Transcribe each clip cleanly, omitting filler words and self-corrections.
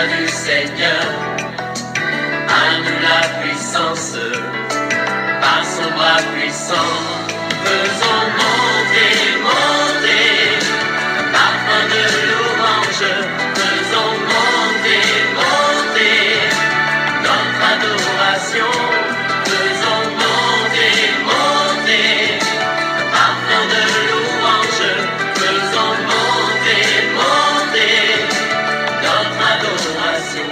joie du Seigneur, à nous la puissance, par son bras puissant, faisons monter, monter, parfum de louange, faisons monter, monter, notre adoration, faisons monter, monter, parfum de louange, faisons monter, monter, notre adoration.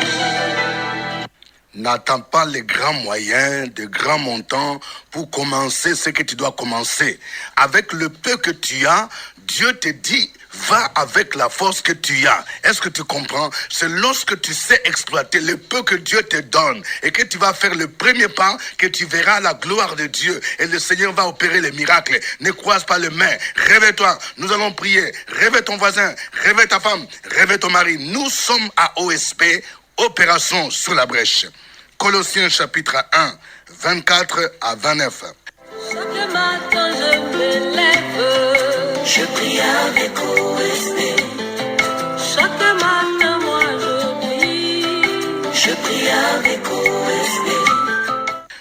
N'attends pas les grands moyens, de grands montants pour commencer ce que tu dois commencer. Avec le peu que tu as, Dieu te dit, va avec la force que tu as. Est-ce que tu comprends? C'est lorsque tu sais exploiter le peu que Dieu te donne et que tu vas faire le premier pas que tu verras la gloire de Dieu et le Seigneur va opérer les miracles. Ne croise pas les mains. Réveille-toi. Nous allons prier. Réveille ton voisin. Réveille ta femme. Réveille ton mari. Nous sommes à OSP, Opération sur la brèche. Colossiens chapitre 1, 24 à 29. Chaque matin je me lève, Je prie avec OSP, chaque matin moi je prie. je prie avec OSP.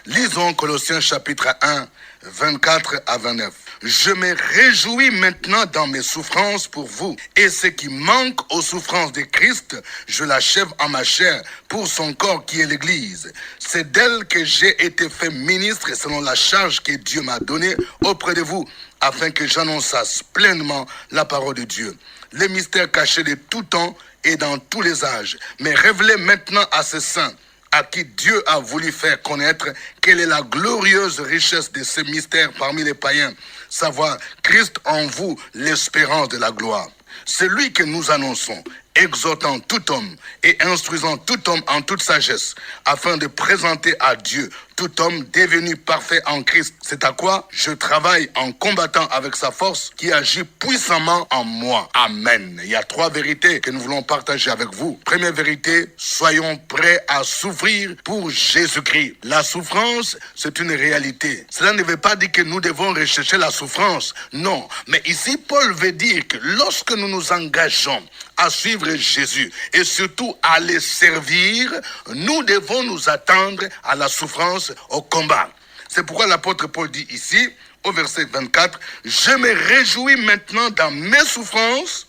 Lisons Colossiens chapitre 1, 24 à 29. Je me réjouis maintenant dans mes souffrances pour vous. Et ce qui manque aux souffrances de Christ, je l'achève en ma chair pour son corps qui est l'Église. C'est d'elle que j'ai été fait ministre selon la charge que Dieu m'a donnée auprès de vous, afin que j'annonçasse pleinement la parole de Dieu. Les mystères cachés de tout temps et dans tous les âges, mais révélés maintenant à ses saints, à qui Dieu a voulu faire connaître quelle est la glorieuse richesse de ce mystère parmi les païens, savoir Christ en vous, l'espérance de la gloire. C'est lui que nous annonçons, exhortant tout homme et instruisant tout homme en toute sagesse, afin de présenter à Dieu tout homme devenu parfait en Christ. C'est à quoi je travaille en combattant avec sa force qui agit puissamment en moi. Amen. Il y a 3 vérités que nous voulons partager avec vous. Première vérité, soyons prêts à souffrir pour Jésus-Christ. La souffrance, c'est une réalité. Cela ne veut pas dire que nous devons rechercher la souffrance. Non. Mais ici, Paul veut dire que lorsque nous nous engageons à suivre Jésus et surtout à les servir, nous devons nous attendre à la souffrance, au combat. C'est pourquoi l'apôtre Paul dit ici, au verset 24, « Je me réjouis maintenant dans mes souffrances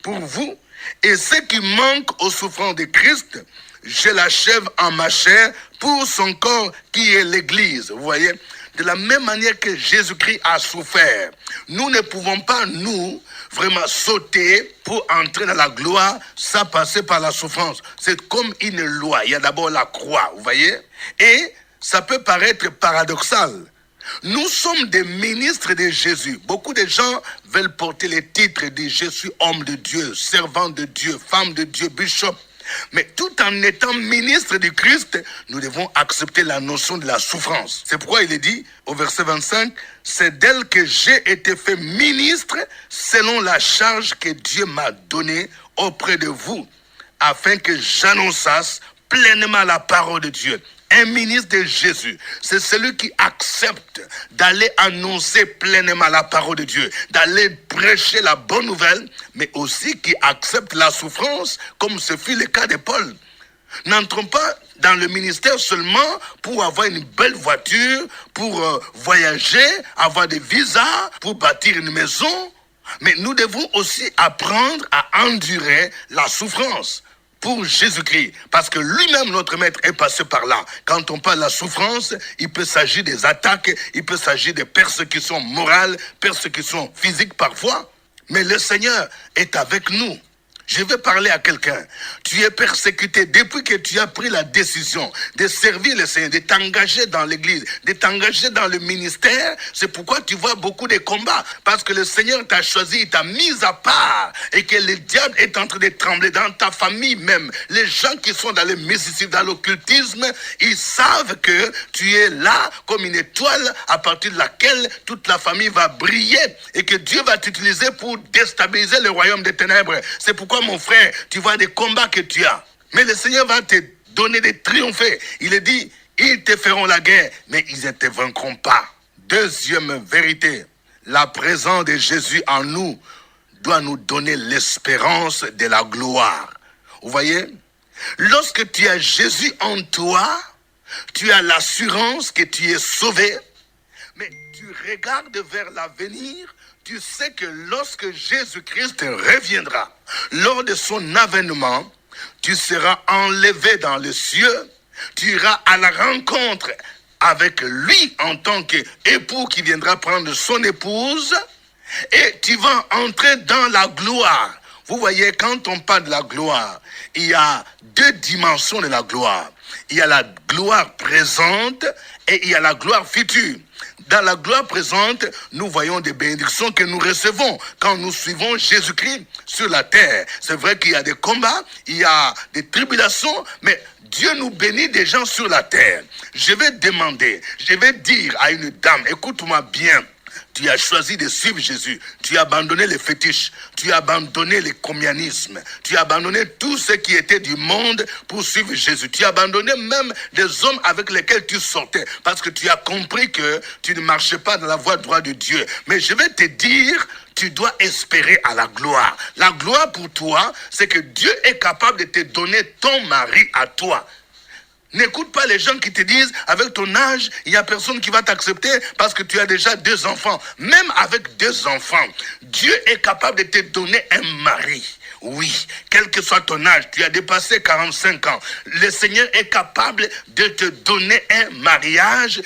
pour vous, et ce qui manque aux souffrances de Christ, je l'achève en ma chair pour son corps qui est l'Église. » Vous voyez, de la même manière que Jésus-Christ a souffert, nous ne pouvons pas, nous, vraiment sauter pour entrer dans la gloire sans passer par la souffrance. C'est comme une loi. Il y a d'abord la croix, vous voyez, et ça peut paraître paradoxal. Nous sommes des ministres de Jésus. Beaucoup de gens veulent porter les titres de je suis homme de Dieu, servant de Dieu, femme de Dieu, bishop. Mais tout en étant ministre du Christ, nous devons accepter la notion de la souffrance. C'est pourquoi il est dit au verset 25, « C'est d'elle que j'ai été fait ministre selon la charge que Dieu m'a donnée auprès de vous, afin que j'annonçasse pleinement la parole de Dieu. » Un ministre de Jésus, c'est celui qui accepte d'aller annoncer pleinement la parole de Dieu, d'aller prêcher la bonne nouvelle, mais aussi qui accepte la souffrance, comme ce fut le cas de Paul. N'entrons pas dans le ministère seulement pour avoir une belle voiture, pour voyager, avoir des visas, pour bâtir une maison, mais nous devons aussi apprendre à endurer la souffrance pour Jésus-Christ, parce que lui-même, notre maître, est passé par là. Quand on parle de la souffrance, il peut s'agir des attaques, il peut s'agir des persécutions morales, persécutions physiques parfois, mais le Seigneur est avec nous. Je vais parler à quelqu'un. Tu es persécuté depuis que tu as pris la décision de servir le Seigneur, de t'engager dans l'église, de t'engager dans le ministère. C'est pourquoi tu vois beaucoup de combats. Parce que le Seigneur t'a choisi, il t'a mis à part. Et que le diable est en train de trembler dans ta famille même. Les gens qui sont dans le mysticisme, dans l'occultisme, ils savent que tu es là comme une étoile à partir de laquelle toute la famille va briller. Et que Dieu va t'utiliser pour déstabiliser le royaume des ténèbres. C'est pourquoi mon frère, tu vois des combats que tu as. Mais le Seigneur va te donner des triomphes. Il est dit, ils te feront la guerre, mais ils ne te vaincront pas. Deuxième vérité, la présence de Jésus en nous doit nous donner l'espérance de la gloire. Vous voyez, Lorsque tu as Jésus en toi, tu as l'assurance que tu es sauvé. Mais tu regardes vers l'avenir, tu sais que lorsque Jésus-Christ reviendra, lors de son avènement, tu seras enlevé dans les cieux, tu iras à la rencontre avec lui en tant qu'époux qui viendra prendre son épouse, et tu vas entrer dans la gloire. Vous voyez, quand on parle de la gloire, il y a deux dimensions de la gloire. Il y a la gloire présente et il y a la gloire future. Dans la gloire présente, nous voyons des bénédictions que nous recevons quand nous suivons Jésus-Christ sur la terre. C'est vrai qu'il y a des combats, il y a des tribulations, mais Dieu nous bénit des gens sur la terre. Je vais dire à une dame, écoute-moi bien. Tu as choisi de suivre Jésus. Tu as abandonné les fétiches. Tu as abandonné les communismes. Tu as abandonné tout ce qui était du monde pour suivre Jésus. Tu as abandonné même des hommes avec lesquels tu sortais. Parce que tu as compris que tu ne marchais pas dans la voie droite de Dieu. Mais je vais te dire, tu dois espérer à la gloire. La gloire pour toi, c'est que Dieu est capable de te donner ton mari à toi. N'écoute pas les gens qui te disent, avec ton âge, il n'y a personne qui va t'accepter parce que tu as déjà 2 enfants. Même avec 2 enfants, Dieu est capable de te donner un mari. Oui, quel que soit ton âge, tu as dépassé 45 ans. Le Seigneur est capable de te donner un mariage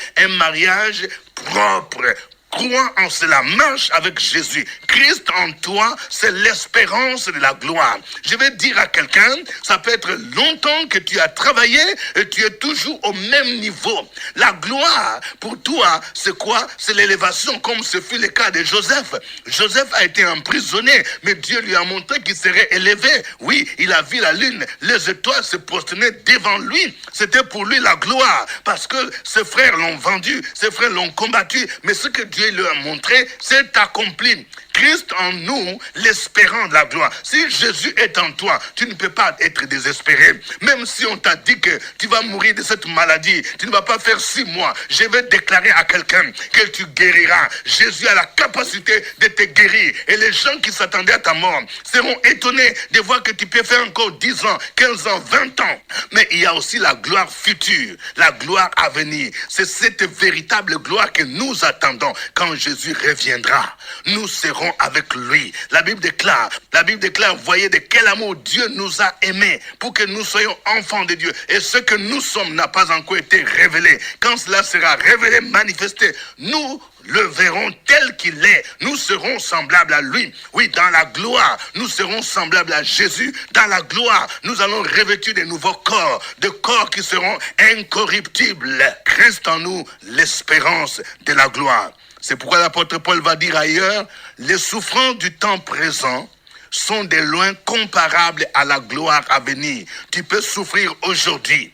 propre. Crois en cela, marche avec Jésus. Christ en toi, c'est l'espérance de la gloire. Je vais dire à quelqu'un, ça peut être longtemps que tu as travaillé et tu es toujours au même niveau. La gloire, pour toi, c'est quoi? C'est l'élévation, comme ce fut le cas de Joseph. Joseph a été emprisonné, mais Dieu lui a montré qu'il serait élevé. Oui, il a vu la lune, les étoiles se prosternaient devant lui. C'était pour lui la gloire, parce que ses frères l'ont vendu, ses frères l'ont combattu, mais ce que Dieu lui a montré, c'est accompli. Christ en nous, l'espérant de la gloire. Si Jésus est en toi, tu ne peux pas être désespéré. Même si on t'a dit que tu vas mourir de cette maladie, tu ne vas pas faire 6 mois. Je vais déclarer à quelqu'un que tu guériras. Jésus a la capacité de te guérir. Et les gens qui s'attendaient à ta mort seront étonnés de voir que tu peux faire encore 10 ans, 15 ans, 20 ans. Mais il y a aussi la gloire future, la gloire à venir. C'est cette véritable gloire que nous attendons quand Jésus reviendra. Nous serons avec lui. La Bible déclare, voyez de quel amour Dieu nous a aimés pour que nous soyons enfants de Dieu. Et ce que nous sommes n'a pas encore été révélé. Quand cela sera révélé, manifesté, nous le verrons tel qu'il est. Nous serons semblables à lui. Oui, dans la gloire, nous serons semblables à Jésus. Dans la gloire, nous allons revêtir de nouveaux corps, de corps qui seront incorruptibles. Christ en nous, l'espérance de la gloire. C'est pourquoi l'apôtre Paul va dire ailleurs, les souffrances du temps présent sont de loin comparables à la gloire à venir. Tu peux souffrir aujourd'hui,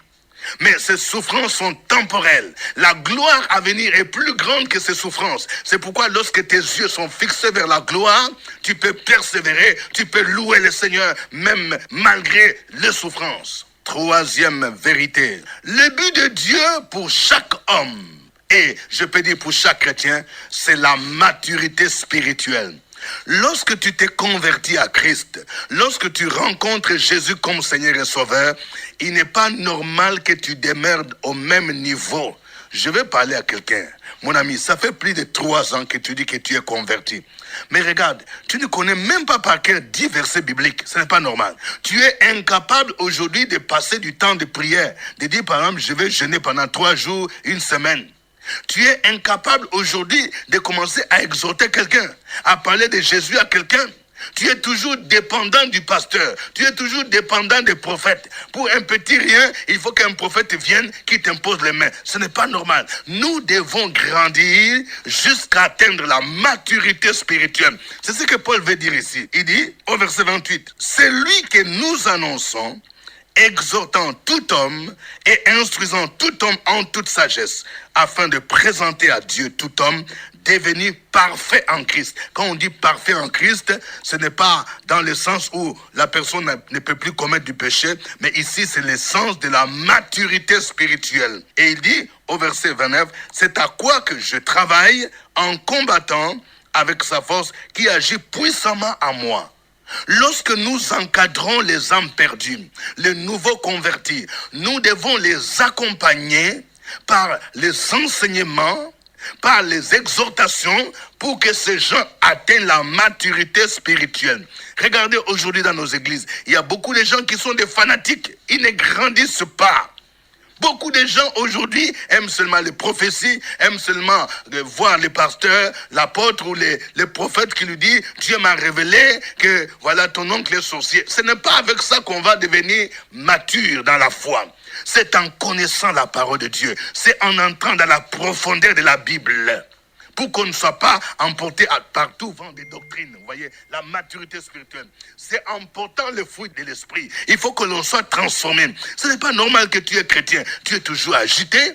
mais ces souffrances sont temporelles. La gloire à venir est plus grande que ces souffrances. C'est pourquoi lorsque tes yeux sont fixés vers la gloire, tu peux persévérer, tu peux louer le Seigneur, même malgré les souffrances. 3e vérité, le but de Dieu pour chaque homme, et je peux dire pour chaque chrétien, c'est la maturité spirituelle. Lorsque tu t'es converti à Christ, lorsque tu rencontres Jésus comme Seigneur et Sauveur, il n'est pas normal que tu demeures au même niveau. Je vais parler à quelqu'un. Mon ami, ça fait plus de 3 ans que tu dis que tu es converti. Mais regarde, tu ne connais même pas par cœur 10 versets bibliques. Ce n'est pas normal. Tu es incapable aujourd'hui de passer du temps de prière. De dire par exemple, je vais jeûner pendant 3 jours, 1 semaine. Tu es incapable aujourd'hui de commencer à exhorter quelqu'un, à parler de Jésus à quelqu'un. Tu es toujours dépendant du pasteur. Tu es toujours dépendant des prophètes. Pour un petit rien, il faut qu'un prophète vienne qui t'impose les mains. Ce n'est pas normal. Nous devons grandir jusqu'à atteindre la maturité spirituelle. C'est ce que Paul veut dire ici. Il dit au verset 28, « C'est lui que nous annonçons, exhortant tout homme et instruisant tout homme en toute sagesse, afin de présenter à Dieu tout homme devenu parfait en Christ. » Quand on dit parfait en Christ, ce n'est pas dans le sens où la personne ne peut plus commettre du péché, mais ici c'est le sens de la maturité spirituelle. Et il dit au verset 29, « C'est à quoi que je travaille en combattant avec sa force qui agit puissamment en moi. » Lorsque nous encadrons les âmes perdues, les nouveaux convertis, nous devons les accompagner par les enseignements, par les exhortations, pour que ces gens atteignent la maturité spirituelle. Regardez aujourd'hui dans nos églises, il y a beaucoup de gens qui sont des fanatiques, ils ne grandissent pas. Beaucoup de gens aujourd'hui aiment seulement les prophéties, aiment seulement voir les pasteurs, l'apôtre ou les prophètes qui lui disent « Dieu m'a révélé que voilà ton oncle est sorcier ». Ce n'est pas avec ça qu'on va devenir mature dans la foi. C'est en connaissant la parole de Dieu. C'est en entrant dans la profondeur de la Bible. Pour qu'on ne soit pas emporté par tout vent des doctrines. Vous voyez, la maturité spirituelle. C'est en portant le fruit de l'esprit. Il faut que l'on soit transformé. Ce n'est pas normal que tu es chrétien. Tu es toujours agité.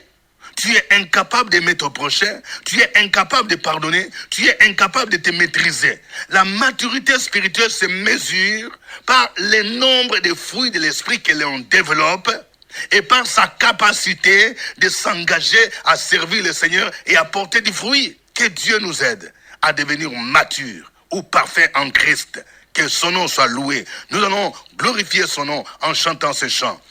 Tu es incapable d'aimer ton prochain. Tu es incapable de pardonner. Tu es incapable de te maîtriser. La maturité spirituelle se mesure par le nombre de fruits de l'esprit que l'on développe et par sa capacité de s'engager à servir le Seigneur et à porter du fruit. Que Dieu nous aide à devenir matures ou parfaits en Christ. Que son nom soit loué. Nous allons glorifier son nom en chantant ce chant.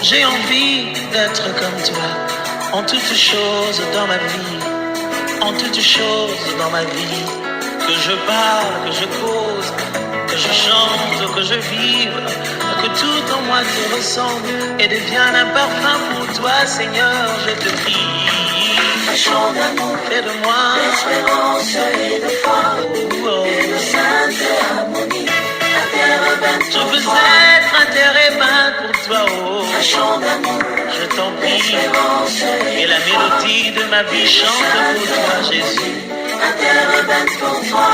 J'ai envie d'être comme toi en toutes choses dans ma vie, en toutes choses dans ma vie. Que je parle, que je cause, que je chante, que je vive, que tout en moi te ressemble et devienne un parfum pour toi, Seigneur, je te prie. Un chant d'amour, fais de moi l'espérance et de foi, une sainte harmonie. Je veux être un terrain pour toi, oh. Un chant d'amour, je t'en prie. Et la mélodie de ma vie chante pour toi, Jésus. Un terrain pour toi.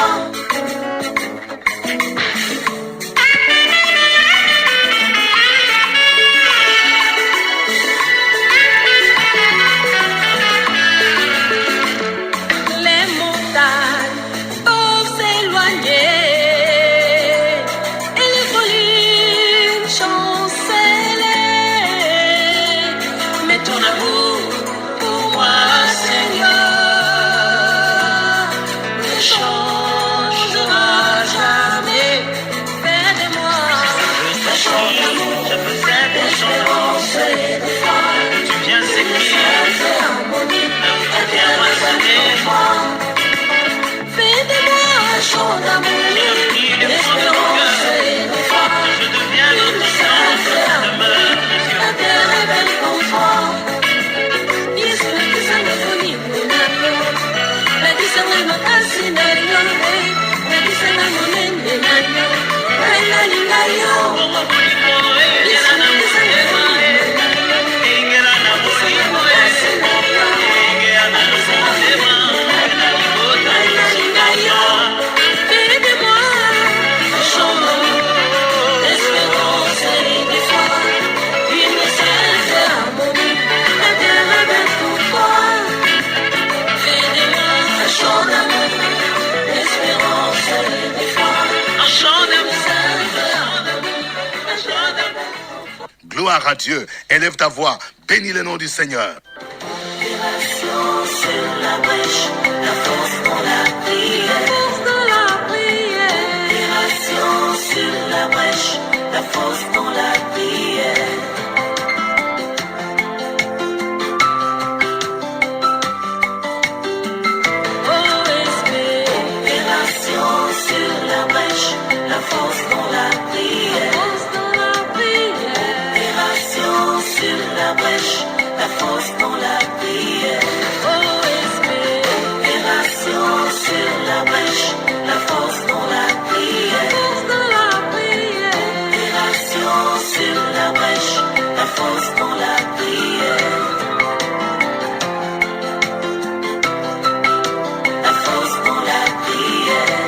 Thank you. gloire à Dieu. Élève ta voix, bénis le nom du Seigneur. Opération sur la brèche, la force dans la prière. Force dans la prière. Opération sur la brèche, la force dans la prière. OSB. Opération sur la brèche, la force dans la prière. Force dans la prière. Opération sur la brèche, la force dans la prière. OSB. Opération sur la brèche, la force dans la prière. Force dans la prière. Opération sur la brèche, la force dans la prière. La force dans la prière.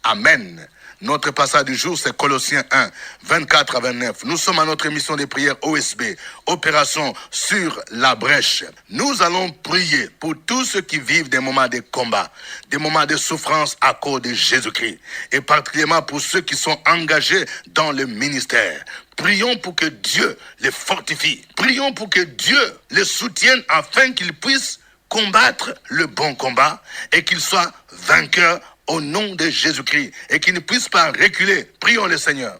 Amen. Notre passage du jour, c'est Colossiens 1, 24 à 29. Nous sommes à notre émission de prière OSB, Opération sur la brèche. Nous allons prier pour tous ceux qui vivent des moments de combat, des moments de souffrance à cause de Jésus-Christ, et particulièrement pour ceux qui sont engagés dans le ministère. Prions pour que Dieu les fortifie. Prions pour que Dieu les soutienne afin qu'ils puissent combattre le bon combat et qu'ils soient vainqueurs au nom de Jésus-Christ et qu'ils ne puissent pas reculer. Prions le Seigneur.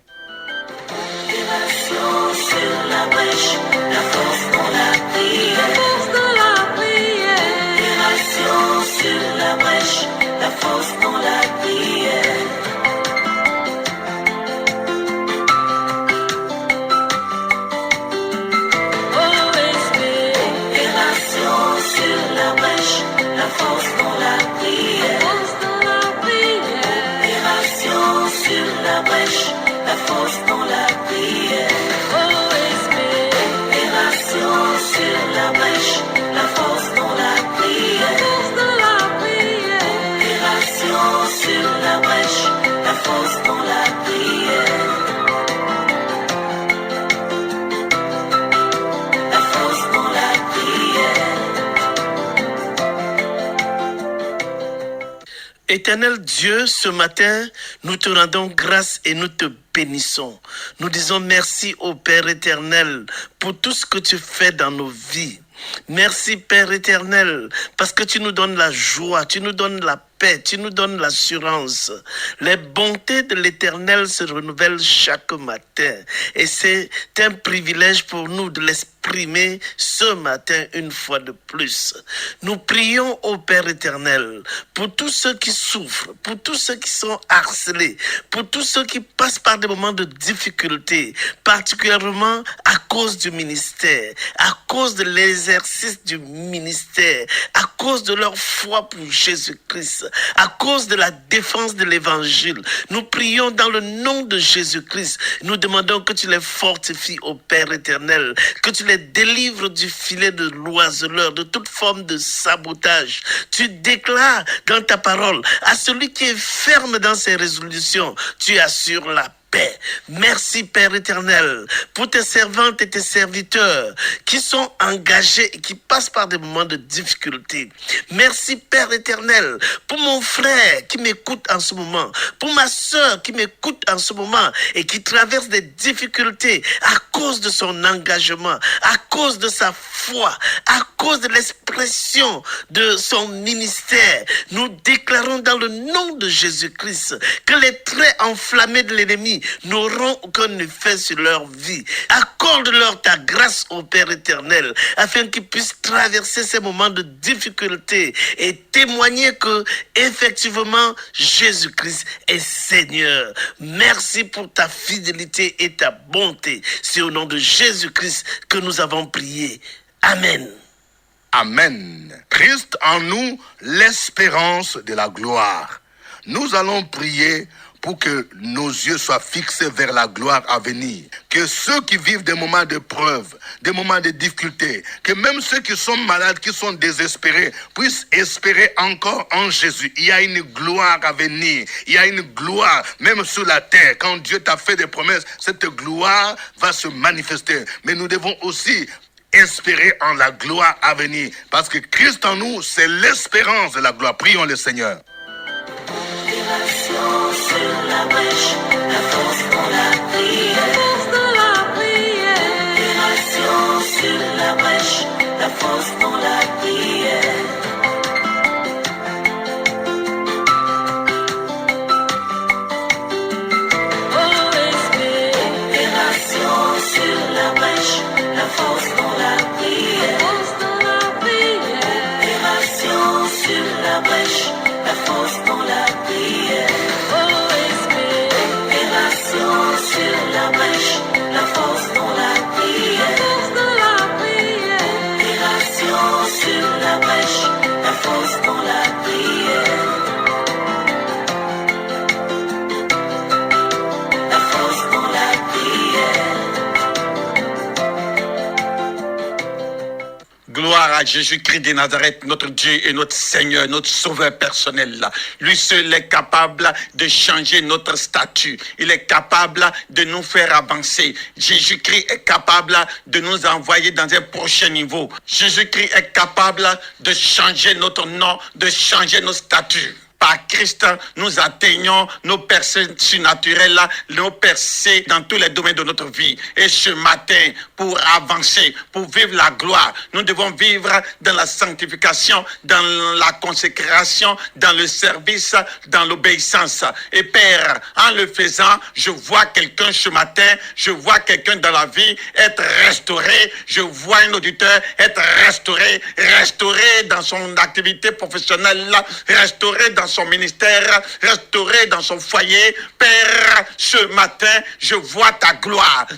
Opération sur la brèche, la force dans la prière. Force dans la prière. Opération sur la brèche, la force dans la prière. OSB. Opération sur la brèche, la force dans la prière. Force dans la prière. Opération sur la brèche, la force dans la prière. OSB. Opération sur la brèche, la force dans la prière. Force dans la prière. Opération sur la brèche, la force dans la prière. La force dans la prière. Éternel Dieu, ce matin, nous te rendons grâce et nous te bénissons. Nous disons merci au Père éternel pour tout ce que tu fais dans nos vies. Merci Père éternel, parce que tu nous donnes la joie, tu nous donnes la paix, tu nous donnes l'assurance. Les bontés de l'éternel se renouvellent chaque matin. Et c'est un privilège pour nous de l'exprimer ce matin une fois de plus. Nous prions au Père éternel pour tous ceux qui souffrent, pour tous ceux qui sont harcelés, pour tous ceux qui passent par des moments de difficulté, particulièrement à cause du ministère, à cause de l'exercice du ministère, à cause de leur foi pour Jésus-Christ, à cause de la défense de l'évangile. Nous prions dans le nom de Jésus-Christ. Nous demandons que tu les fortifies au Père éternel, que tu les délivres du filet de l'oiseleur, de toute forme de sabotage. Tu déclares dans ta parole à celui qui est ferme dans ses résolutions, tu assures la paix. Merci Père éternel pour tes servantes et tes serviteurs qui sont engagés et qui passent par des moments de difficulté. Merci Père éternel pour mon frère qui m'écoute en ce moment, pour ma soeur qui m'écoute en ce moment et qui traverse des difficultés à cause de son engagement, à cause de sa foi, à cause de l'expression de son ministère. Nous déclarons dans le nom de Jésus-Christ que les traits enflammés de l'ennemi n'auront aucun effet sur leur vie. Accorde-leur ta grâce au Père éternel, afin qu'ils puissent traverser ces moments de difficulté et témoigner que, effectivement, Jésus-Christ est Seigneur. Merci pour ta fidélité et ta bonté. C'est au nom de Jésus-Christ que nous avons prié. Amen. Amen. Christ en nous, l'espérance de la gloire. Nous allons prier pour que nos yeux soient fixés vers la gloire à venir. Que ceux qui vivent des moments de preuve, des moments de difficulté, que même ceux qui sont malades, qui sont désespérés, puissent espérer encore en Jésus. Il y a une gloire à venir. Il y a une gloire, même sur la terre. Quand Dieu t'a fait des promesses, cette gloire va se manifester. Mais nous devons aussi espérer en la gloire à venir. Parce que Christ en nous, c'est l'espérance de la gloire. Prions le Seigneur. Opération sur la brèche, la force gloire à Jésus-Christ de Nazareth, notre Dieu et notre Seigneur, notre Sauveur personnel. Lui seul est capable de changer notre statut. Il est capable de nous faire avancer. Jésus-Christ est capable de nous envoyer dans un prochain niveau. Jésus-Christ est capable de changer notre nom, de changer nos statuts. Par Christ, nous atteignons nos percées surnaturelles, nos percées dans tous les domaines de notre vie. Et ce matin, pour avancer, pour vivre la gloire, nous devons vivre dans la sanctification, dans la consécration, dans le service, dans l'obéissance. Et Père, en le faisant, je vois quelqu'un ce matin, je vois quelqu'un dans la vie être restauré, je vois un auditeur être restauré dans son activité professionnelle, restauré dans son ministère, restauré dans son foyer. Père, ce matin, je vois ta gloire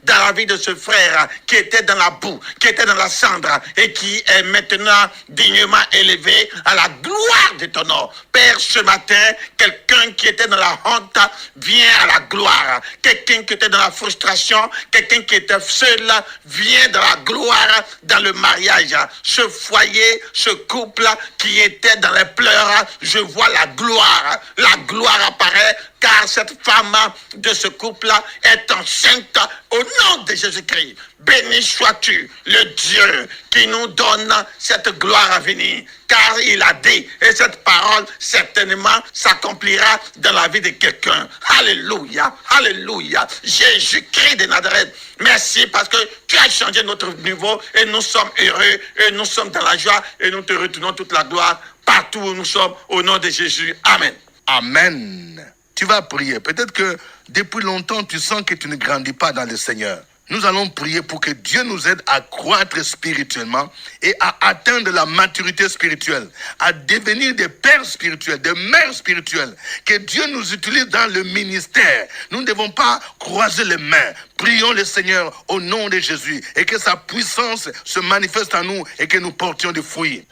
dans la vie de ce frère qui était dans la boue, qui était dans la cendre et qui est maintenant dignement élevé à la gloire de ton nom. Père, ce matin, quelqu'un qui était dans la honte vient à la gloire. Quelqu'un qui était dans la frustration, quelqu'un qui était seul vient dans la gloire, dans le mariage. Ce foyer, ce couple qui était dans les pleurs, je vois la gloire. La gloire apparaît car cette femme de ce couple est enceinte au nom de Jésus-Christ. Béni sois-tu, le Dieu qui nous donne cette gloire à venir, car il a dit, et cette parole certainement s'accomplira dans la vie de quelqu'un. Alléluia, alléluia. Jésus-Christ de Nazareth, merci parce que tu as changé notre niveau et nous sommes heureux et nous sommes dans la joie et nous te retournons toute la gloire partout où nous sommes au nom de Jésus. Amen. Amen. Tu vas prier. Peut-être que depuis longtemps, tu sens que tu ne grandis pas dans le Seigneur. Nous allons prier pour que Dieu nous aide à croître spirituellement et à atteindre la maturité spirituelle, à devenir des pères spirituels, des mères spirituelles, que Dieu nous utilise dans le ministère. Nous ne devons pas croiser les mains. Prions le Seigneur au nom de Jésus et que sa puissance se manifeste en nous et que nous portions des fruits.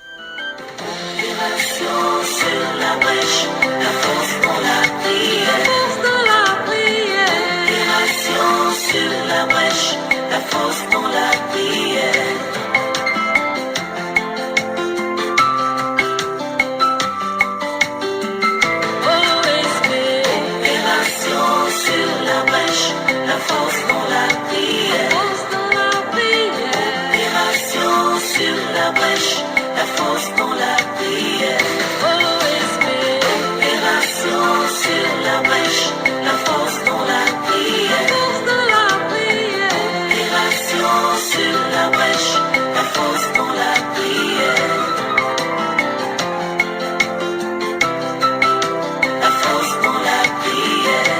Opération sur la brèche, la force dans la prière. Force dans la prière. Opération sur la brèche, la force dans la prière. OSB. Opération sur la brèche, la force dans la prière. Force dans la prière. Opération sur la brèche, la force dans la prière. OSB. Opération sur la brèche, la force dans la prière. Force dans la prière. Opération sur la brèche, la force dans la prière. La force dans la prière.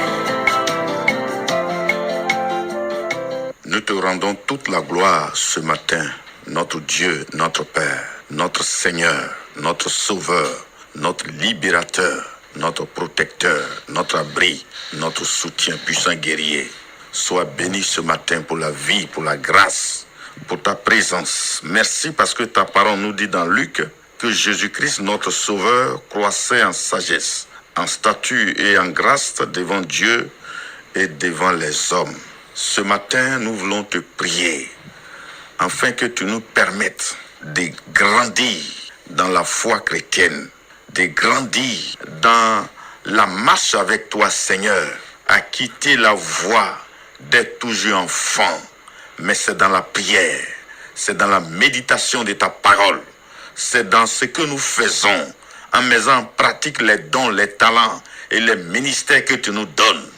Nous te rendons toute la gloire ce matin, notre Dieu, notre Père, notre Seigneur, notre Sauveur, notre Libérateur, notre Protecteur, notre abri, notre soutien puissant guerrier. Sois béni ce matin pour la vie, pour la grâce, pour ta présence. Merci parce que ta parole nous dit dans Luc que Jésus-Christ, notre Sauveur, croissait en sagesse, en statut et en grâce devant Dieu et devant les hommes. Ce matin, nous voulons te prier afin que tu nous permettes de grandir dans la foi chrétienne, de grandir dans la marche avec toi, Seigneur, à quitter la voie d'être toujours enfant, mais c'est dans la prière, c'est dans la méditation de ta parole, c'est dans ce que nous faisons en mettant en pratique les dons, les talents et les ministères que tu nous donnes.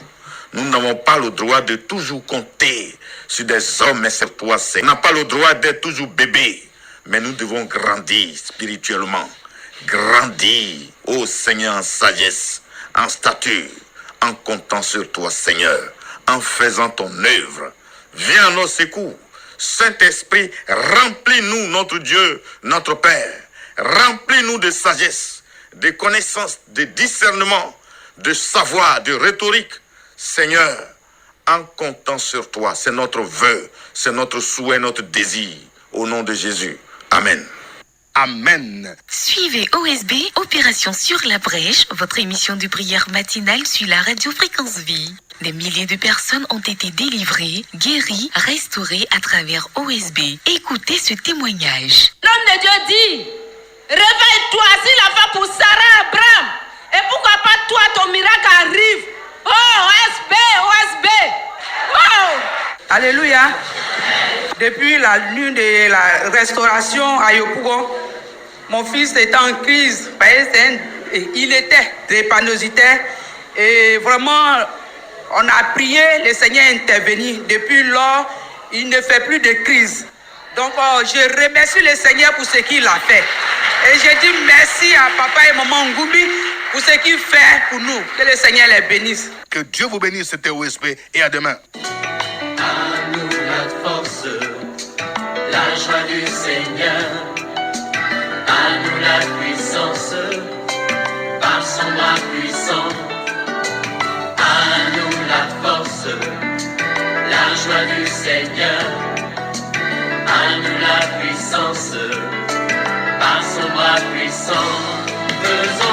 Nous n'avons pas le droit de toujours compter sur des hommes, mais c'est toi, Seigneur. Nous n'avons pas le droit d'être toujours bébé, mais nous devons grandir spirituellement. Grandir, ô Seigneur, en sagesse, en stature, en comptant sur toi, Seigneur, en faisant ton œuvre. Viens à nos secours. Saint-Esprit, remplis-nous, notre Dieu, notre Père. Remplis-nous de sagesse, de connaissance, de discernement, de savoir, de rhétorique. Seigneur, en comptant sur toi, c'est notre vœu, c'est notre souhait, notre désir. Au nom de Jésus. Amen. Amen. Suivez OSB, Opération sur la brèche, votre émission de prière matinale sur la radio Fréquence Vie. Des milliers de personnes ont été délivrées, guéries, restaurées à travers OSB. Écoutez ce témoignage. L'homme de Dieu dit, réveille-toi, s'il a fait pour Sarah Abraham. Et pourquoi pas toi, ton miracle arrive. Oh, OSB, OSB. Oh. Alléluia. Depuis la nuit de la restauration à Yopougon, mon fils était en crise. Il était drépanocytaire. Et vraiment, on a prié, le Seigneur est intervenu. Depuis lors, il ne fait plus de crise. Donc, je remercie le Seigneur pour ce qu'il a fait. Et je dis merci à papa et maman Ngoubi pour ce qu'il fait pour nous. Que le Seigneur les bénisse. Que Dieu vous bénisse, c'était OSB et à demain. À nous la force, la joie du Seigneur. À nous la puissance, par son bras puissant. À nous la force, la joie du Seigneur. À nous la puissance, par son bras puissant. Faisons